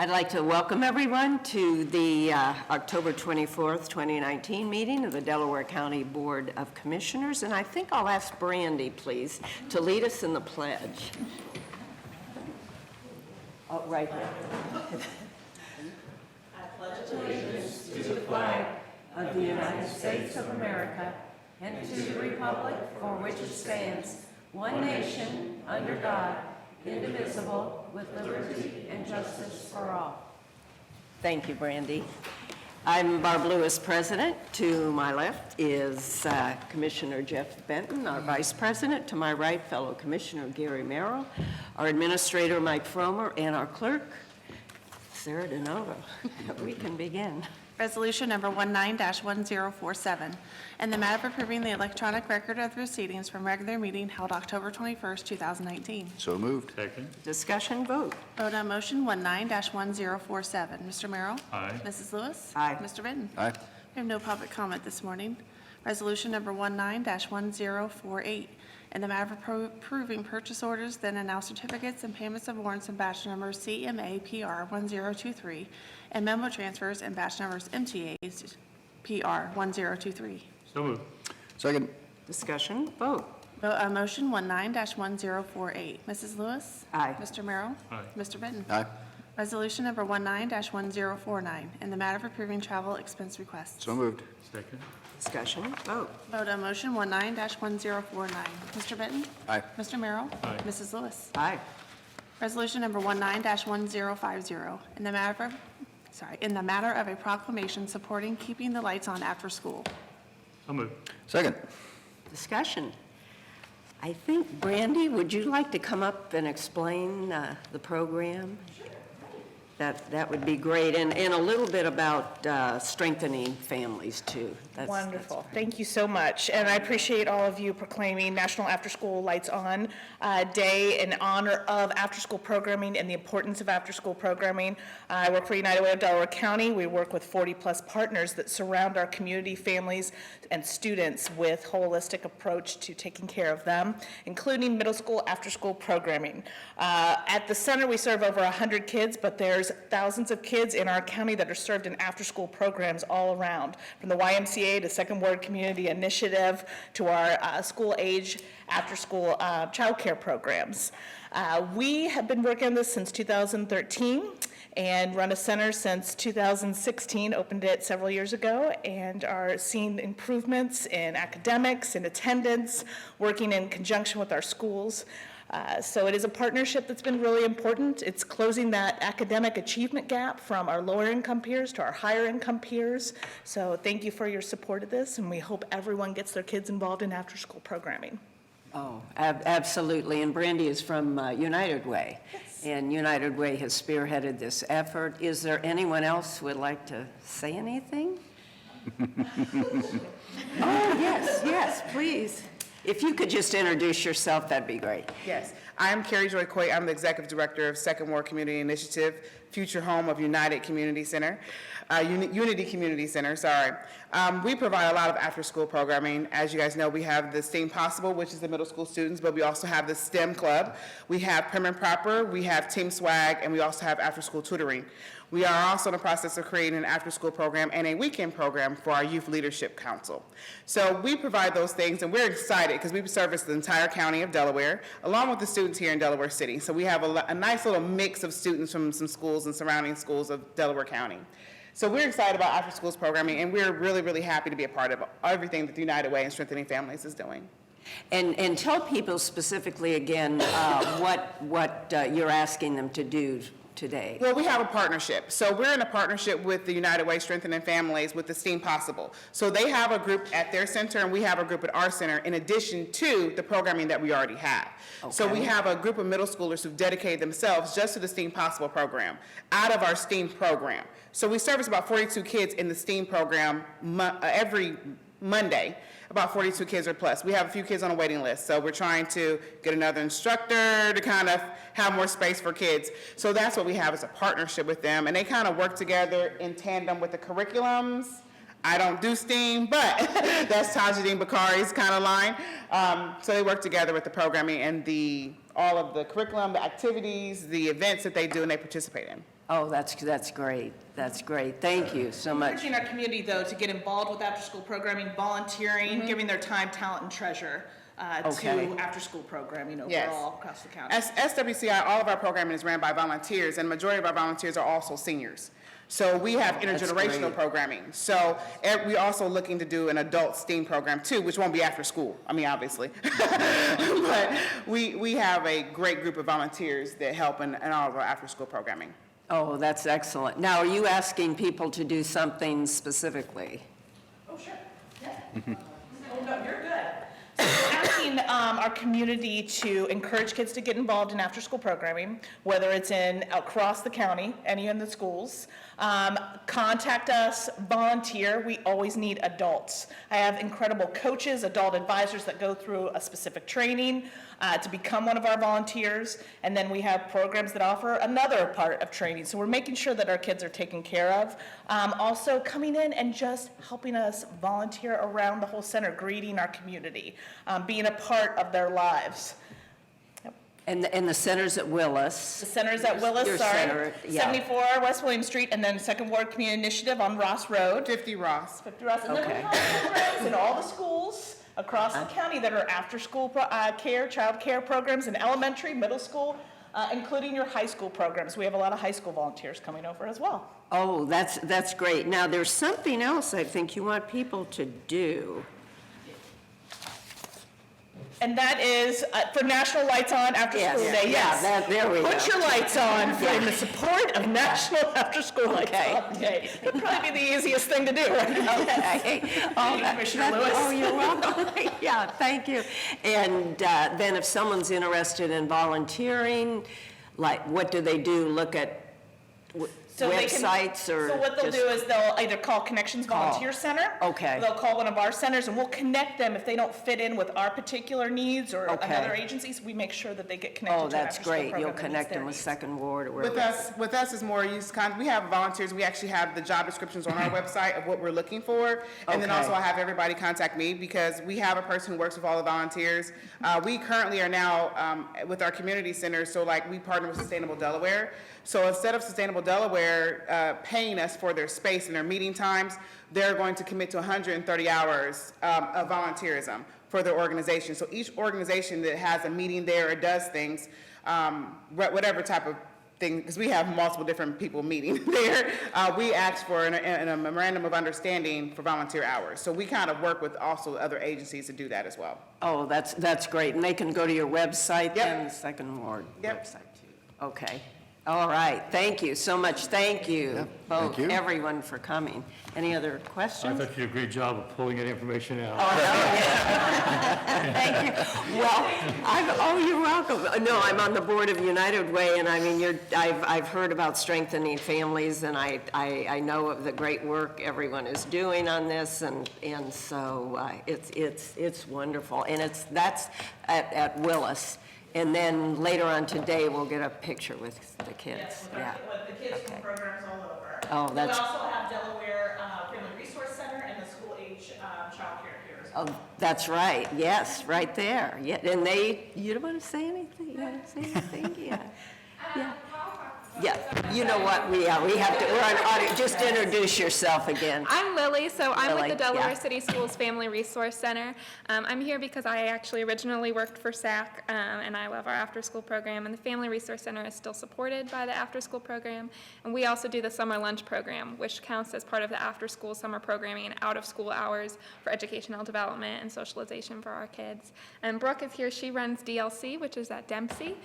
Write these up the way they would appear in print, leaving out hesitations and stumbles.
I'd like to welcome everyone to the October 24th, 2019 meeting of the Delaware County Board of Commissioners. And I think I'll ask Brandy, please, to lead us in the pledge. Oh, right here. I pledge allegiance to the flag of the United States of America and to the republic for which it stands, one nation, under God, indivisible, with liberty and justice for all. Thank you, Brandy. I'm Barb Lewis, President. To my left is Commissioner Jeff Benton, our Vice President. To my right, fellow Commissioner Gary Merrill, our Administrator Mike Fromer, and our Clerk, Sarah Donato. We can begin. Resolution number 19-1047, and the matter of approving the electronic record of the proceedings from regular meeting held October 21st, 2019. So moved. Second. Discussion, vote. Vote on motion 19-1047. Mr. Merrill? Aye. Mrs. Lewis? Aye. Mr. Benton? Aye. We have no public comment this morning. Resolution number 19-1048, and the matter of approving purchase orders, then and now certificates and payments of warrants and batch numbers CMA PR 1023, and memo transfers and batch numbers MTAs PR 1023. So moved. Second. Discussion, vote. Vote on motion 19-1048. Mrs. Lewis? Aye. Mr. Merrill? Aye. Mr. Benton? Aye. Resolution number 19-1049, and the matter of approving travel expense requests. So moved. Second. Discussion, vote. Vote on motion 19-1049. Mr. Benton? Aye. Mr. Merrill? Aye. Mrs. Lewis? Aye. Resolution number 19-1050, in the matter of a proclamation supporting keeping the lights on after school. So moved. Second. Discussion. I think, Brandy, would you like to come up and explain the program? That would be great, and a little bit about strengthening families, too. Wonderful. Thank you so much. And I appreciate all of you proclaiming National After School Lights On Day in honor of after-school programming and the importance of after-school programming. I work for United Way of Delaware County. We work with 40-plus partners that surround our community, families, and students with holistic approach to taking care of them, including middle school after-school programming. At the center, we serve over 100 kids, but there's thousands of kids in our county that are served in after-school programs all around, from the YMCA to Second Ward Community Initiative to our school-age after-school child care programs. We have been working on this since 2013 and run a center since 2016, opened it several years ago, and are seeing improvements in academics and attendance, working in conjunction with our schools. So it is a partnership that's been really important. It's closing that academic achievement gap from our lower income peers to our higher income peers. So thank you for your support of this, and we hope everyone gets their kids involved in after school programming. Oh, absolutely, and Brandy is from United Way. Yes. And United Way has spearheaded this effort. Is there anyone else who would like to say anything? Oh, yes, please. If you could just introduce yourself, that'd be great. Yes, I'm Carrie Joy Coy. I'm the Executive Director of Second Ward Community Initiative, future home of United Community Center, Unity Community Center, sorry. We provide a lot of after-school programming. As you guys know, we have the STEAM Possible, which is the middle school students, but we also have the STEM Club. We have Prim and Proper, we have Team Swag, and we also have after-school tutoring. We are also in the process of creating an after-school program and a weekend program for our Youth Leadership Council. So we provide those things, and we're excited because we service the entire county of Delaware, along with the students here in Delaware City. So we have a nice little mix of students from some schools and surrounding schools of Delaware County. So we're excited about after-schools programming, and we're really, really happy to be a part of everything that the United Way and Strengthening Families is doing. And tell people specifically again what you're asking them to do today. Well, we have a partnership. So we're in a partnership with the United Way Strengthening Families with the STEAM Possible. So they have a group at their center, and we have a group at our center in addition to the programming that we already have. Okay. So we have a group of middle schoolers who've dedicated themselves just to the STEAM Possible program out of our STEAM program. So we service about 42 kids in the STEAM program every Monday, about 42 kids or plus. We have a few kids on a waiting list, so we're trying to get another instructor to kind of have more space for kids. So that's what we have as a partnership with them, and they kind of work together in tandem with the curriculums. I don't do STEAM, but that's Tajideen Bakari's kind of line. So they work together with the programming and all of the curriculum, the activities, the events that they do and they participate in. Oh, that's great. That's great. Thank you so much. Encouraging our community, though, to get involved with after-school programming, volunteering, giving their time, talent, and treasure Okay. to after-school programming Yes. overall across the county. As SWCI, all of our programming is ran by volunteers, and the majority of our volunteers are also seniors. So we have that's intergenerational great. programming. So we're also looking to do an adult STEAM program too, which won't be after school. I mean, obviously. But we have a great group of volunteers that help in all of our after-school programming. Oh, that's excellent. Now, are you asking people to do something specifically? Oh, sure. Yeah. Oh, no, you're good. So we're asking our community to encourage kids to get involved in after-school programming, whether it's across the county, any in the schools. Contact us, volunteer. We always need adults. I have incredible coaches, adult advisors that go through a specific training to become one of our volunteers. And then we have programs that offer another part of training. So we're making sure that our kids are taken care of. Also coming in and just helping us volunteer around the whole center, greeting our community, being a part of their lives. And the center's at Willis. The center's at Willis, Your sorry. center, yeah. 74 West William Street, and then Second Ward Community Initiative on Ross Road. 50 Ross. 50 Ross. And then we Okay. have programs in all the schools across the county that are after-school care, child care programs in elementary, middle school, including your high school programs. We have a lot of high school volunteers coming over as well. Oh, that's great. Now, there's something else I think you want people to do. And that is for National Lights On After Yes, School Day, yes. yeah, there we Put go. your lights on in the support of National After School Lights Okay. On Day. It'd probably be the easiest thing to do, right? Okay. Oh, Commissioner Lewis. Oh, you're welcome. Yeah, thank you. And then if someone's interested in volunteering, like, what do they do? Look at So they can- websites or? So what they'll just- do is they'll either call Connections Volunteer Center. Okay. They'll call one of our centers and we'll connect them if they don't fit in with our particular needs or Okay. another agencies. We make sure that they get connected Oh, to an that's after-school great. program You'll that meets connect their them with needs. Second Ward or With wherever. us is more we have volunteers. We actually have the job descriptions on our website of what we're looking for. And then Okay. also I have everybody contact me because we have a person who works with all the volunteers. We currently are now with our community center, so like we partner with Sustainable Delaware. So instead of Sustainable Delaware paying us for their space and their meeting times, they're going to commit to 130 hours of volunteerism for their organization. So each organization that has a meeting there or does things, whatever type of thing, because we have multiple different people meeting there, we ask for a memorandum of understanding for volunteer hours. So we kind of work with also other agencies to do that as well. Oh, that's great. And they can go to your website then, the Second Ward Yep. website too. Okay. All right. Thank you so much. Thank you, both, you. everyone for coming. Any other I questions? thought you did a great job of pulling that information out. Thank you. Well, you're welcome. No, I'm on the board of United Way, and I mean, I've heard about strengthening families, and I know of the great work everyone is doing on this, and so it's wonderful. And that's at Willis. And then later on today, we'll get a picture with the kids. Yeah. With the kids from programs all over. Oh, that's- We also have Delaware Family Resource Center and the school age childcare here as well. Oh, that's right. Yes, right there. Yeah, and you don't want to say anything? You want to say anything? Yeah. Yeah. Yeah, you know what, we have to, we're on audio, just introduce yourself again. I'm Lily, so I'm Lily, with the Delaware yeah. City Schools Family Resource Center. I'm here because I actually originally worked for SAC, and I love our after-school program, and the Family Resource Center is still supported by the after-school program, and we also do the summer lunch program, which counts as part of the after-school summer programming and out-of-school hours for educational development and socialization for our kids. And Brooke is here, she runs DLC, which is at Dempsey,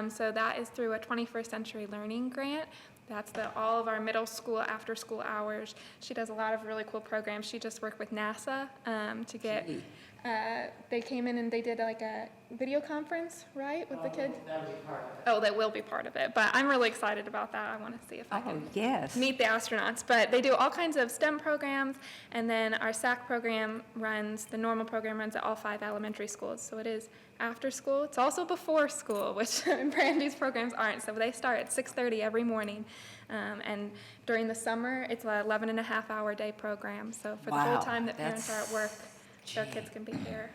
so that is through a 21st Century Learning grant. That's all of our middle school after school hours. She does a lot of really cool programs. She just worked with NASA to get, they came in and they did like a video conference, right, with the kids? That'll be part of it. Oh, that will be part of it. But I'm really excited about that. I want to see if I Oh, can yes. meet the astronauts. But they do all kinds of STEM programs, and then our SAC program runs, the normal program runs at all 5 elementary schools. So it is after school. It's also before school, which Brandy's programs aren't. So they start at 6:30 every morning. And during the summer, it's an 11-and-a-half-hour day program. So for the whole Wow, time that parents are that's- at work, their kids can be here.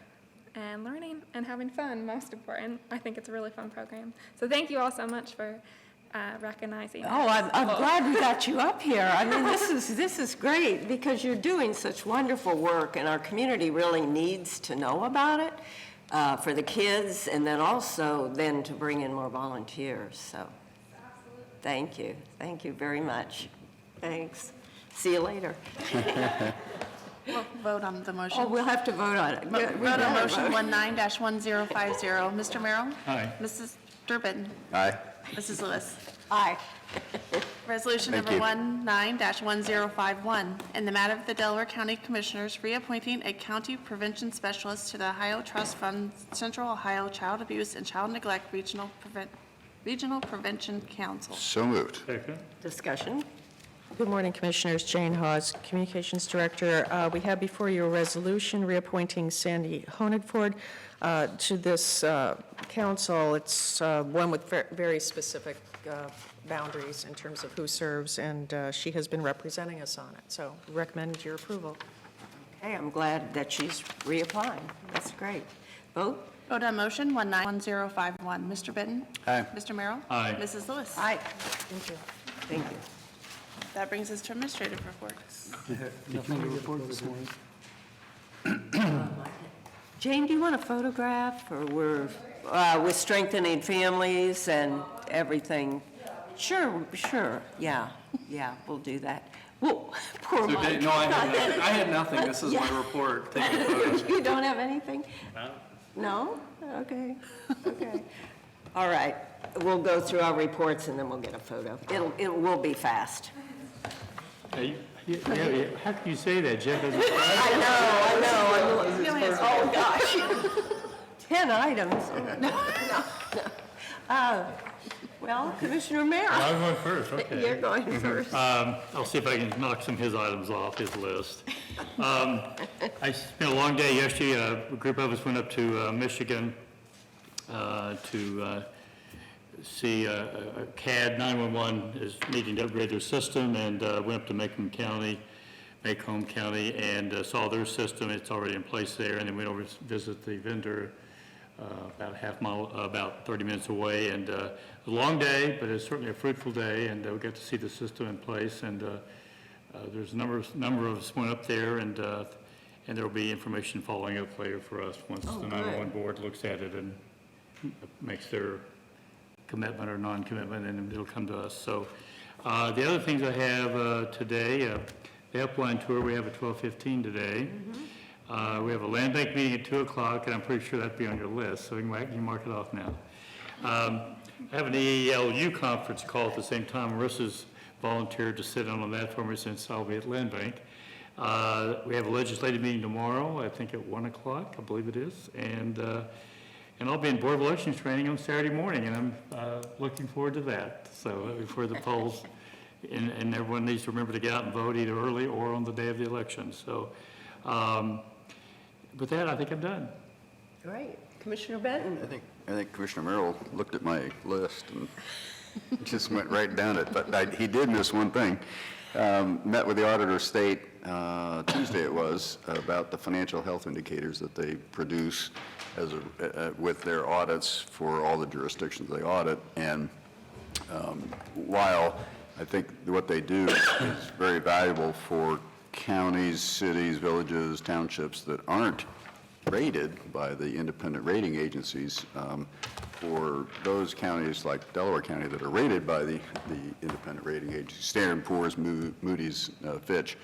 and learning and having fun, most important. I think it's a really fun program. So thank you all so much for recognizing us. Oh, I'm glad we got you up here. I mean, this is great because you're doing such wonderful work, and our community really needs to know about it for the kids, and then also then to bring in more volunteers. So, thank you very much. Thanks. See you later. We'll vote on the motion. Oh, we'll have to vote on it. Vote on motion 19-1050. Mr. Merrill? Aye. Mrs. Durbin? Aye. Mrs. Lewis? Aye. Resolution Thank number you. 19-1051, in the matter of the Delaware County Commissioners reappointing a county prevention specialist to the Ohio Trust Fund Central Ohio Child Abuse and Child Neglect Regional Prevention Council. So moved. Second. Discussion? Good morning, Commissioners. Jane Hawes, Communications Director. We have before you a resolution reappointing Sandy Honigford to this council. It's one with very specific boundaries in terms of who serves, and she has been representing us on it. So recommend your approval. Okay, I'm glad that she's reapplying. That's great. Vote? Vote on motion 19-1051. Mr. Benton? Aye. Mr. Merrill? Aye. Mrs. Lewis? Aye. Thank you. Thank you. That brings us to administrative reports. Jane, do you want a photograph, or we're with strengthening families and everything? Sure, yeah, we'll do that. Whoa, poor So, Mike. no, I had nothing. This is my report. Taking photos. You don't have anything? No? Okay. All right, we'll go through our reports and then we'll get a photo. It will be fast. Hey, yeah, how can you say that? Jeff doesn't. I know. Oh, gosh. 10 items. No. Well, Commissioner Merrill, I'm going first, okay. you're going first. I'll see if I can knock some of his items off his list. I spent a long day yesterday. A group of us went up to Michigan to see CAD 911 is needing to upgrade their system, and went up to Macomb County, and saw their system. It's already in place there, and then went over to visit the vendor about a half mile, about 30 minutes away, and a long day, but it's certainly a fruitful day, and we got to see the system in place, and there's a number of us went up there, and there will be information following up later for us once the 911 board looks at it and makes their commitment or non-commitment, and it'll come to us. So the other things I have today, the upline tour, we have at 12:15 today. We have a land bank meeting at 2 o'clock, and I'm pretty sure that'll be on your list, so you can mark it off now. I have an EELU conference call at the same time. Marissa's volunteered to sit in on that for me since I'll be at land bank. We have a legislative meeting tomorrow, I think at 1 o'clock, I believe it is, and I'll be in Board of Elections training on Saturday morning, and I'm looking forward to that. So before the polls, and everyone needs to remember to get out and vote either early or on the day of the election. So with that, I think I'm done. Great. Commissioner Benton? I think Commissioner Merrill looked at my list and just went right down it, but he did miss one thing. Met with the Auditor of State Tuesday it was, about the financial health indicators that they produce with their audits for all the jurisdictions they audit. And while I think what they do is very valuable for counties, cities, villages, townships that aren't rated by the independent rating agencies, for those counties like Delaware County that are rated by the independent rating agencies, Standard & Poor's, Moody's, Fitch,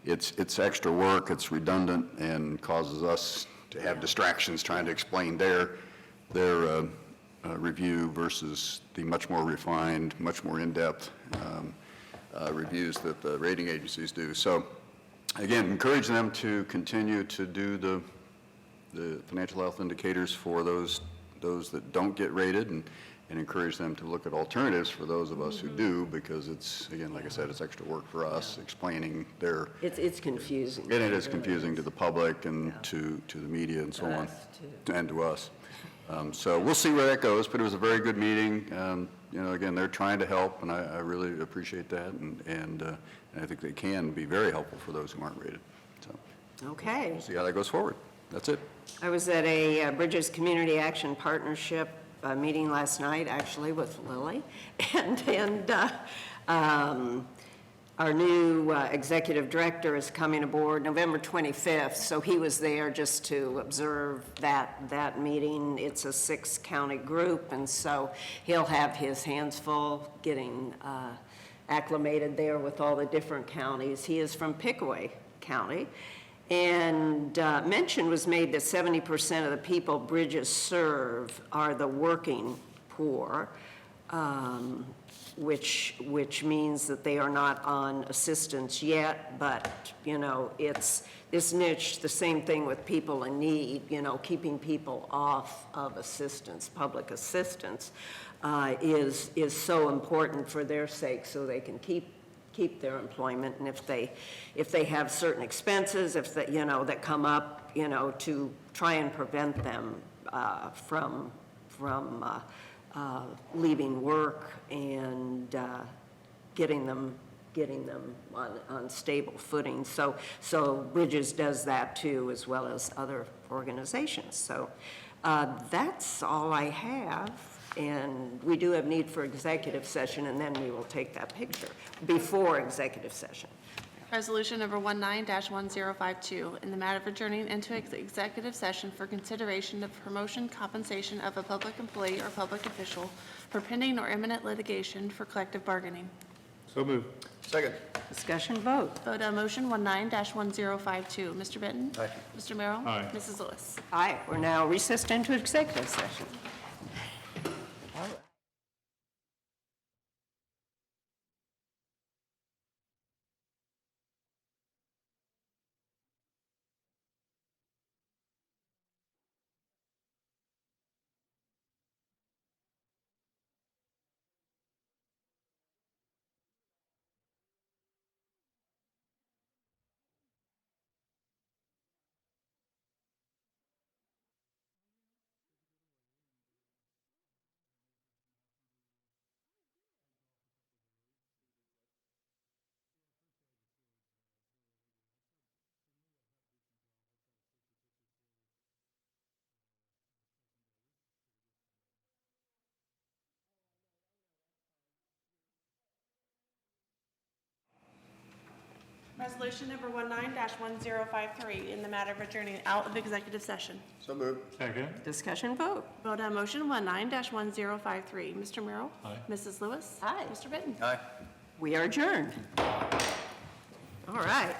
it's extra work, it's redundant, and causes us to have distractions trying to explain their review versus the much more refined, much more in-depth reviews that the rating agencies do. So again, encourage them to continue to do the financial health indicators for those that don't get rated, and encourage them to look at alternatives for those of us who do, because it's, again, like I said, it's extra work for us explaining their, It's confusing. and it is confusing to the public and to the media and so on, us, too. and to us. So we'll see where that goes, but it was a very good meeting. Again, they're trying to help, and I really appreciate that, and I think they can be very helpful for those who aren't rated. So Okay. we'll see how that goes forward. That's it. I was at a Bridges Community Action Partnership meeting last night, actually, with Lily, and our new executive director is coming aboard November 25th, so he was there just to observe that meeting. It's a 6-county group, and so he'll have his hands full getting acclimated there with all the different counties. He is from Pickaway County, and mention was made that 70% of the people Bridges serve are the working poor, which means that they are not on assistance yet, but, you know, it's this niche, the same thing with people in need, you know, keeping people off of assistance, public assistance, is so important for their sake, so they can keep their employment. And if they have certain expenses, if that, you know, that come up, you know, to try and prevent them from leaving work and getting them on stable footing. So Bridges does that too, as well as other organizations. So that's all I have. And we do have need for executive session, and then we will take that picture before executive session. Resolution number 19-1052, in the matter of adjourning into executive session for consideration of promotion, compensation of a public employee or public official for pending or imminent litigation for collective bargaining. So moved. Second. Discussion vote. Vote on motion 19-1052. Mr. Benton? Aye. Mr. Merrill? Aye. Mrs. Lewis? Aye, we're now recessed into executive session. Resolution number 19-1053, in the matter of adjourning out of executive session. So moved. Second. Discussion vote. Vote on motion 19-1053. Mr. Merrill? Aye. Mrs. Lewis? Aye. Mr. Benton? Aye. We are adjourned. All right.